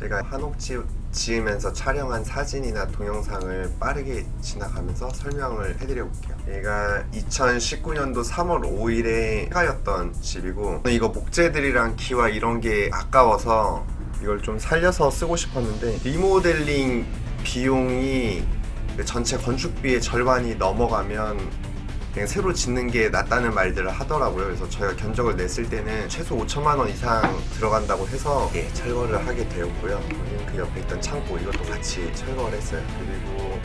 제가 한옥지 지으면서 촬영한 사진이나 동영상을 빠르게 지나가면서 설명을 해드려 볼게요. 얘가 2019년도 3월 5일에 해가였던 집이고, 이거 목재들이랑 기와 이런 게 아까워서 이걸 좀 살려서 쓰고 싶었는데, 리모델링 비용이 전체 건축비의 절반이 넘어가면 그냥 새로 짓는 게 낫다는 말들을 하더라고요. 그래서 저희가 견적을 냈을 때는 최소 5천만 원 이상 들어간다고 해서 철거를 하게 되었고요. 여기는 그 옆에 있던 창고, 이것도 같이 철거를 했어요. 그리고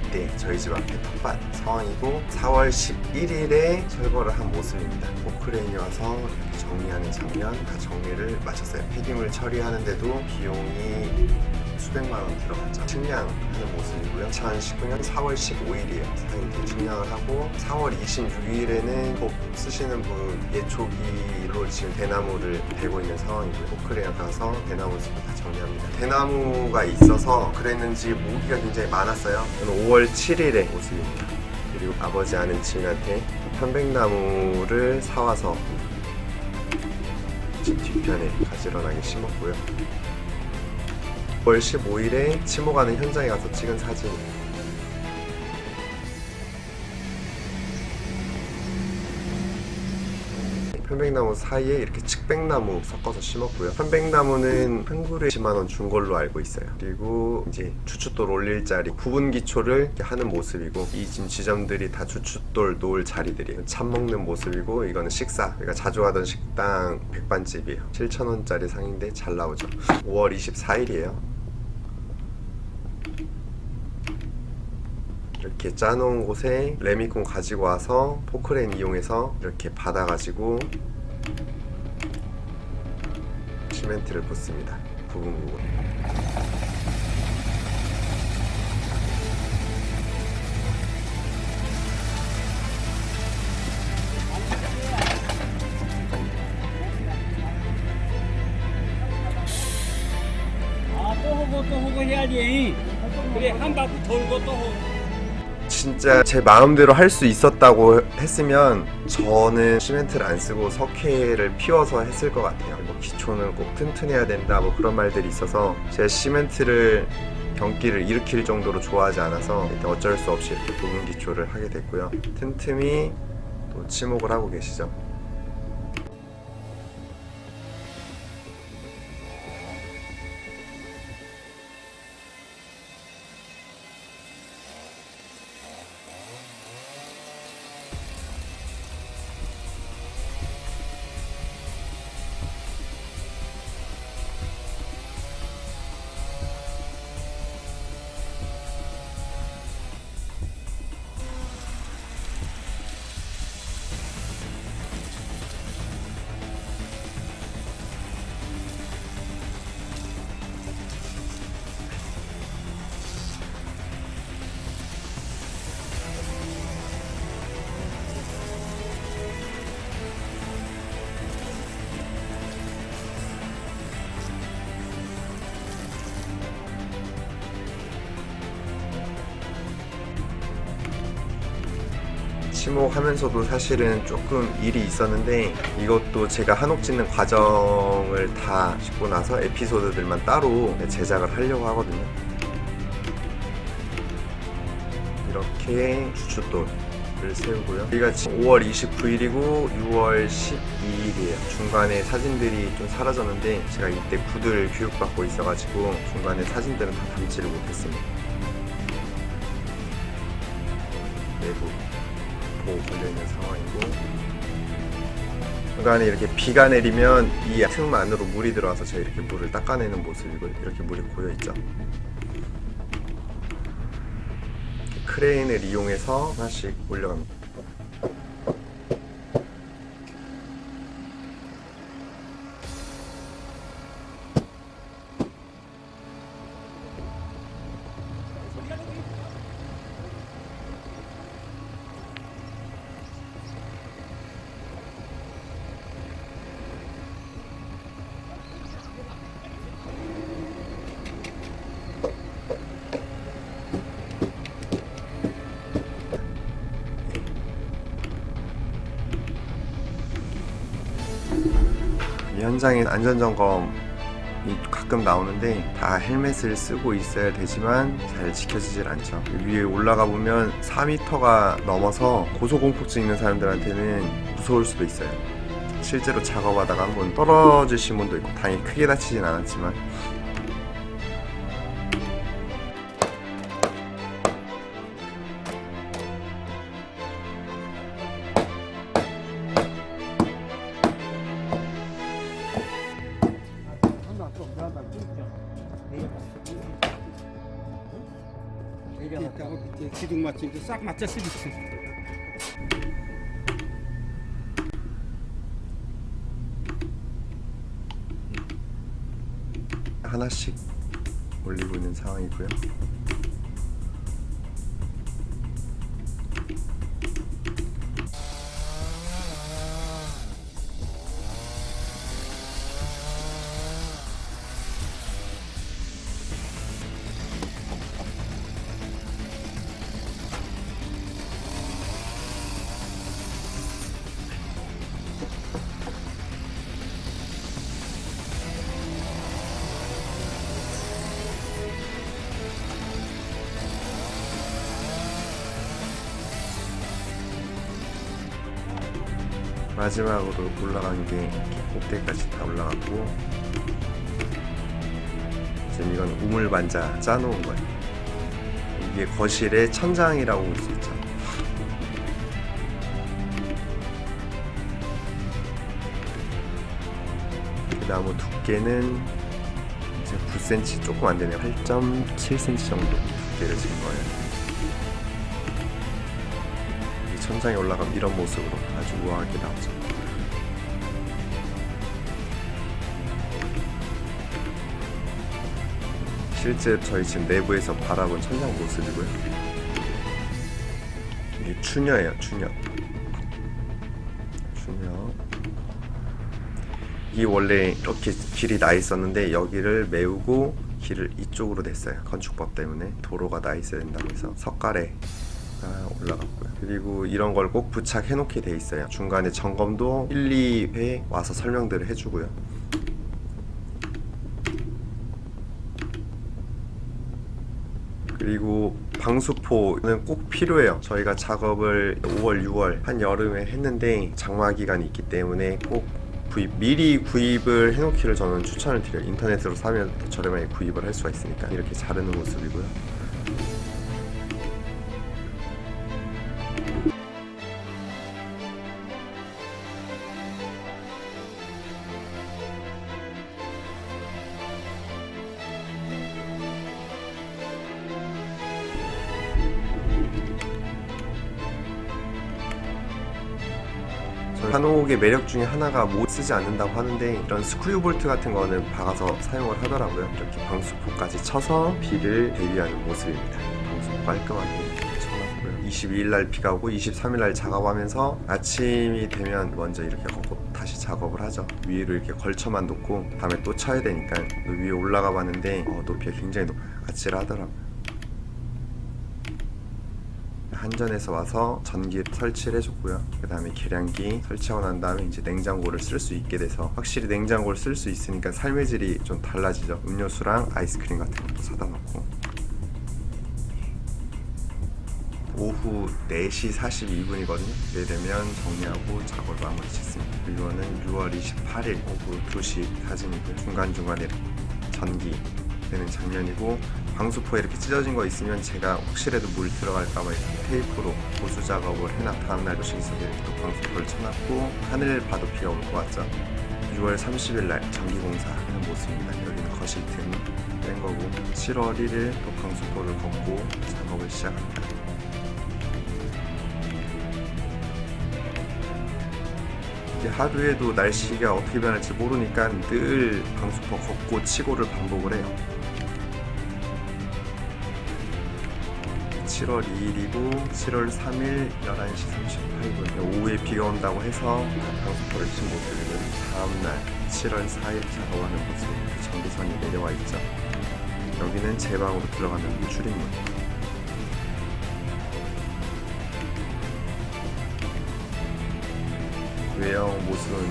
이때 저희 집 앞에 텃밭 상황이고, 4월 11일에 철거를 한 모습입니다. 포크레인이 와서 이렇게 정리하는 장면, 다 정리를 마쳤어요. 폐기물 처리하는데도 비용이 수백만 원 들어갔죠. 측량하는 모습이고요. 2019년 4월 15일이에요. 4일 뒤에 측량을 하고, 4월 26일에는 꼭 쓰시는 분 예초기로 지금 대나무를 대고 있는 상황이고요. 포크레인 가서 대나무 숲을 다 정리합니다. 대나무가 있어서 그랬는지 모기가 굉장히 많았어요. 5월 7일의 모습입니다. 그리고 아버지 아는 지인한테 편백나무를 사와서 집 뒤편에 가지런하게 심었고요. 5월 15일에 치모가는 현장에 가서 찍은 사진입니다. 편백나무 사이에 이렇게 측백나무 섞어서 심었고요. 편백나무는 한 그루에 10만 원 준 걸로 알고 있어요. 그리고 이제 주춧돌 올릴 자리, 부분 기초를 하는 모습이고, 이 지점들이 다 주춧돌 놓을 자리들이에요. 참 먹는 모습이고, 이거는 식사, 우리가 자주 가던 식당 백반집이에요. 7,000원짜리 상인데 잘 나오죠. 5월 24일이에요. 이렇게 짜놓은 곳에 레미콘 가지고 와서 포크레인 이용해서 이렇게 받아가지고 시멘트를 붓습니다. 부분. 또 하고 해야지. 그래, 한 바퀴 돌고 또 하고. 진짜 제 마음대로 할 수 있었다고 했으면 저는 시멘트를 안 쓰고 석회를 피워서 했을 것 같아요. 뭐 기초는 꼭 튼튼해야 된다, 뭐 그런 말들이 있어서 제가 시멘트를 경기를 일으킬 정도로 좋아하지 않아서 일단 어쩔 수 없이 이렇게 부분 기초를 하게 됐고요. 틈틈이 또 치목을 하고 계시죠. 치목하면서도 사실은 조금 일이 있었는데, 이것도 제가 한옥 짓는 과정을 다 짓고 나서 에피소드들만 따로 제작을 하려고 하거든요. 이렇게 주춧돌을 세우고요. 여기가 지금 5월 29일이고 6월 12일이에요. 중간에 사진들이 좀 사라졌는데, 제가 이때 구들 교육받고 있어가지고 중간에 사진들은 다 담지를 못했습니다. 내부 걸려있는 상황이고, 중간에 이렇게 비가 내리면 이 틈 안으로 물이 들어와서 제가 이렇게 물을 닦아내는 모습이고, 이렇게 물이 고여있죠. 크레인을 이용해서 하나씩 올려갑니다. 이 현장에 안전점검이 가끔 나오는데 다 헬멧을 쓰고 있어야 되지만 잘 지켜지질 않죠. 위에 올라가 보면 4m가 넘어서 고소공포증 있는 사람들한테는 무서울 수도 있어요. 실제로 작업하다가 한번 떨어지신 분도 있고, 다행히 크게 다치진 않았지만. 기둥 맞춰 싹 맞춰 쓰기. 하나씩 올리고 있는 상황이고요. 마지막으로 올라간 게 이렇게 꼭대기까지 다 올라갔고, 지금 이건 우물반자 짜놓은 거예요. 이게 거실의 천장이라고 볼 수 있죠. 나무 두께는 이제 9cm 조금 안 되네요. 8.7cm 정도 두께를 진 거예요. 천장에 올라가면 이런 모습으로 아주 우아하게 나오죠. 실제 저희 지금 내부에서 바라본 천장 모습이고요. 이게 추녀예요, 추녀. 이게 원래 이렇게 길이 나 있었는데 여기를 메우고 길을 이쪽으로 냈어요. 건축법 때문에 도로가 나 있어야 된다고 해서 석가래 올라갔고요. 그리고 이런 걸 꼭 부착해 놓게 돼 있어요. 중간에 점검도 1, 2회 와서 설명들을 해주고요. 그리고 방수포는 꼭 필요해요. 저희가 작업을 5월, 6월 한 여름에 했는데 장마 기간이 있기 때문에 꼭 미리 구입을 해놓기를 저는 추천을 드려요. 인터넷으로 사면 더 저렴하게 구입을 할 수가 있으니까. 이렇게 자르는 모습이고요. 한옥의 매력 중에 하나가 못 쓰지 않는다고 하는데, 이런 스크류 볼트 같은 거는 박아서 사용을 하더라고요. 이렇게 방수포까지 쳐서 비를 대비하는 모습입니다. 방수포 깔끔하게 쳐놨고요. 22일날 비가 오고 23일날 작업하면서 아침이 되면 먼저 이렇게 걷고 다시 작업을 하죠. 위로 이렇게 걸쳐만 놓고 밤에 또 쳐야 되니까 위에 올라가 봤는데 높이가 굉장히 높아요. 아찔하더라고요. 한전에서 와서 전기 설치를 해줬고요. 그 다음에 계량기 설치하고 난 다음에 이제 냉장고를 쓸 수 있게 돼서, 확실히 냉장고를 쓸 수 있으니까 삶의 질이 좀 달라지죠. 음료수랑 아이스크림 같은 것도 사다 놓고. 오후 4시 42분이거든요. 이래 되면 정리하고 작업을 마무리 짓습니다. 이거는 6월 28일 오후 2시 사진이고요. 중간중간에 전기 되는 장면이고, 방수포에 이렇게 찢어진 거 있으면 제가 혹시라도 물 들어갈까봐 테이프로 보수 작업을 해놔. 다음날 도시기서 또 방수포를 쳐놨고, 하늘 봐도 비가 올 것 같죠. 6월 30일날 전기공사 하는 모습입니다. 여기는 거실 틈 뺀 거고, 7월 1일 또 방수포를 걷고 작업을 시작합니다. 이게 하루에도 날씨가 어떻게 변할지 모르니까 늘 방수포 걷고 치고를 반복을 해요. 7월 2일이고 7월 3일 11시 38분 오후에 비가 온다고 해서 방수포를 친 모습이고요. 다음날 7월 4일 작업하는 모습, 전기선이 내려와 있죠. 여기는 제 방으로 들어가는 출입문. 외형 모습은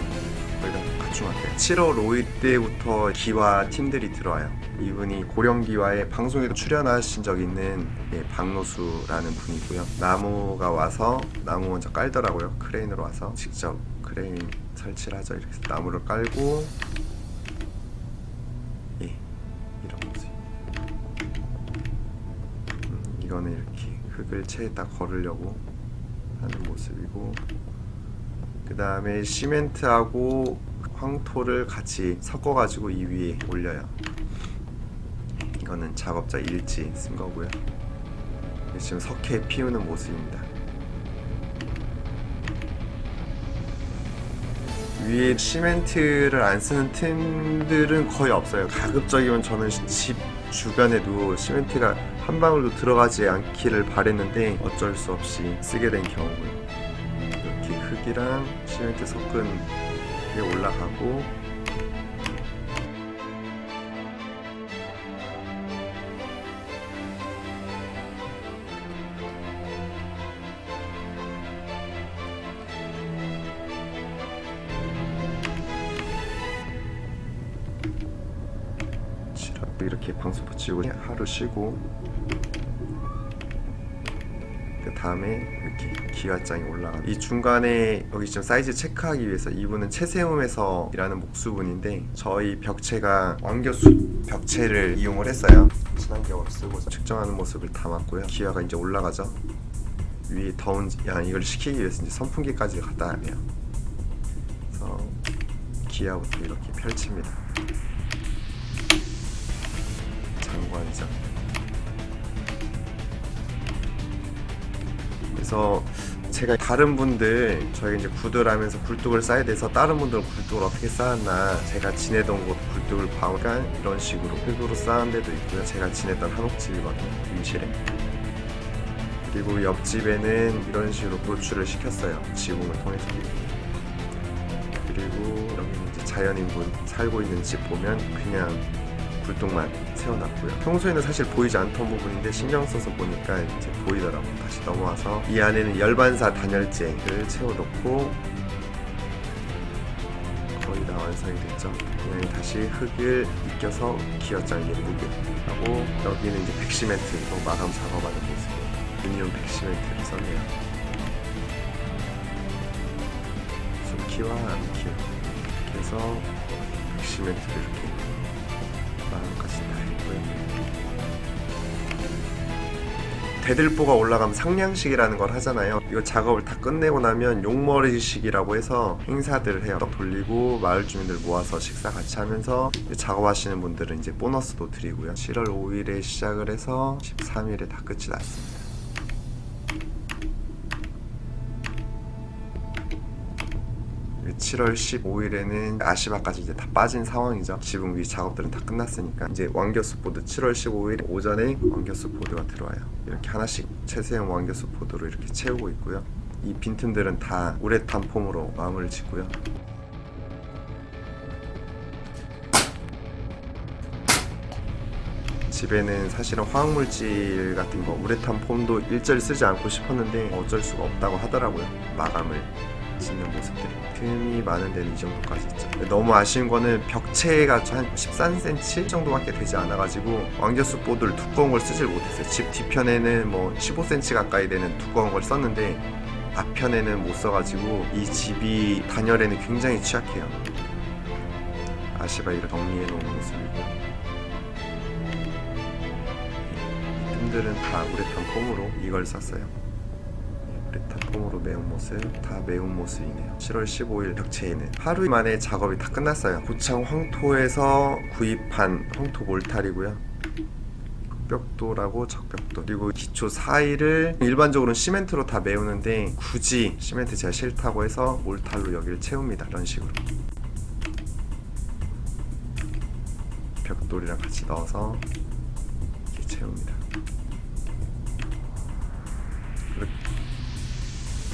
거기다 갖춘 것 같아요. 7월 5일 때부터 기와 팀들이 들어와요. 이분이 고령기와의 방송에도 출연하신 적 있는 박노수라는 분이고요. 나무가 와서 나무 먼저 깔더라고요. 크레인으로 와서 직접 크레인 설치를 하죠. 이렇게 나무를 깔고 이런 모습. 이거는 이렇게 흙을 체에다 걸으려고 하는 모습이고, 그 다음에 시멘트하고 황토를 같이 섞어가지고 이 위에 올려요. 이거는 작업자 일지 쓴 거고요. 지금 석회 피우는 모습입니다. 위에 시멘트를 안 쓰는 팀들은 거의 없어요. 가급적이면 저는 집 주변에도 시멘트가 한 방울도 들어가지 않기를 바랬는데 어쩔 수 없이 쓰게 된 경우고요. 이렇게 흙이랑 시멘트 섞은 게 올라가고, 이렇게 방수 붙이고 하루 쉬고, 그 다음에 이렇게 기와장이 올라가. 이 중간에 여기 지금 사이즈 체크하기 위해서 이분은 채세움에서 일하는 목수분인데, 저희 벽체가 왕겨수 벽체를 이용을 했어요. 친환경으로 쓰고 측정하는 모습을 담았고요. 기와가 이제 올라가죠. 위에 더운 이걸 식히기 위해서 이제 선풍기까지 갖다 해요. 그래서 기와부터 이렇게 펼칩니다. 장관이죠. 그래서 제가 다른 분들, 저희가 이제 구두를 하면서 굴뚝을 쌓아야 돼서 다른 분들은 굴뚝을 어떻게 쌓았나, 제가 지내던 곳 굴뚝을 봐오니까 이런 식으로 흙으로 쌓은 데도 있고요. 제가 지냈던 한옥집이거든요, 임실에. 그리고 옆집에는 이런 식으로 노출을 시켰어요, 지붕을 통해서. 그리고 여기는 이제 자연인분 살고 있는 집 보면 그냥 굴뚝만 세워놨고요. 평소에는 사실 보이지 않던 부분인데 신경 써서 보니까 이제 보이더라고요. 다시 넘어와서 이 안에는 열반사 단열재를 채워놓고 거의 다 완성이 됐죠. 그냥 다시 흙을 익혀서 기와장 예쁘게 하고, 여기는 이제 백시멘트로 마감 작업하는 모습이에요. 유니온 백시멘트를 썼네요. 키와 암키 이렇게 해서 백시멘트를 이렇게 마감까지 다 했고요. 대들보가 올라가면 상량식이라는 걸 하잖아요. 이거 작업을 다 끝내고 나면 용머리식이라고 해서 행사들을 해요. 떡 돌리고 마을 주민들 모아서 식사 같이 하면서 작업하시는 분들은 이제 보너스도 드리고요. 7월 5일에 시작을 해서 13일에 다 끝이 났습니다. 그 7월 15일에는 아시바까지 이제 다 빠진 상황이죠. 지붕 위 작업들은 다 끝났으니까 이제 완겨수 보드 7월 15일 오전에 완겨수 보드가 들어와요. 이렇게 하나씩 채세형 완겨수 보드로 이렇게 채우고 있고요. 이 빈틈들은 다 우레탄 폼으로 마무리를 짓고요. 집에는 사실은 화학물질 같은 거 우레탄 폼도 일절 쓰지 않고 싶었는데 어쩔 수가 없다고 하더라고요. 마감을 짓는 모습들이 틈이 많은 데는 이 정도까지 있죠. 너무 아쉬운 거는 벽체가 한 13cm 정도밖에 되지 않아가지고 완겨수 보드를 두꺼운 걸 쓰질 못했어요. 집 뒤편에는 뭐 15cm 가까이 되는 두꺼운 걸 썼는데 앞편에는 못 써가지고 이 집이 단열에는 굉장히 취약해요. 아시바 이렇게 정리해 놓은 모습이고, 이 틈들은 다 우레탄 폼으로 이걸 썼어요. 우레탄 폼으로 메운 모습, 다 메운 모습이네요. 7월 15일 벽체에는 하루 만에 작업이 다 끝났어요. 고창 황토에서 구입한 황토 몰탈이고요. 벽돌하고 적벽돌, 그리고 기초 사이를 일반적으로는 시멘트로 다 메우는데 굳이 시멘트 제가 싫다고 해서 몰탈로 여기를 채웁니다. 이런 식으로 벽돌이랑 같이 넣어서 이렇게 채웁니다.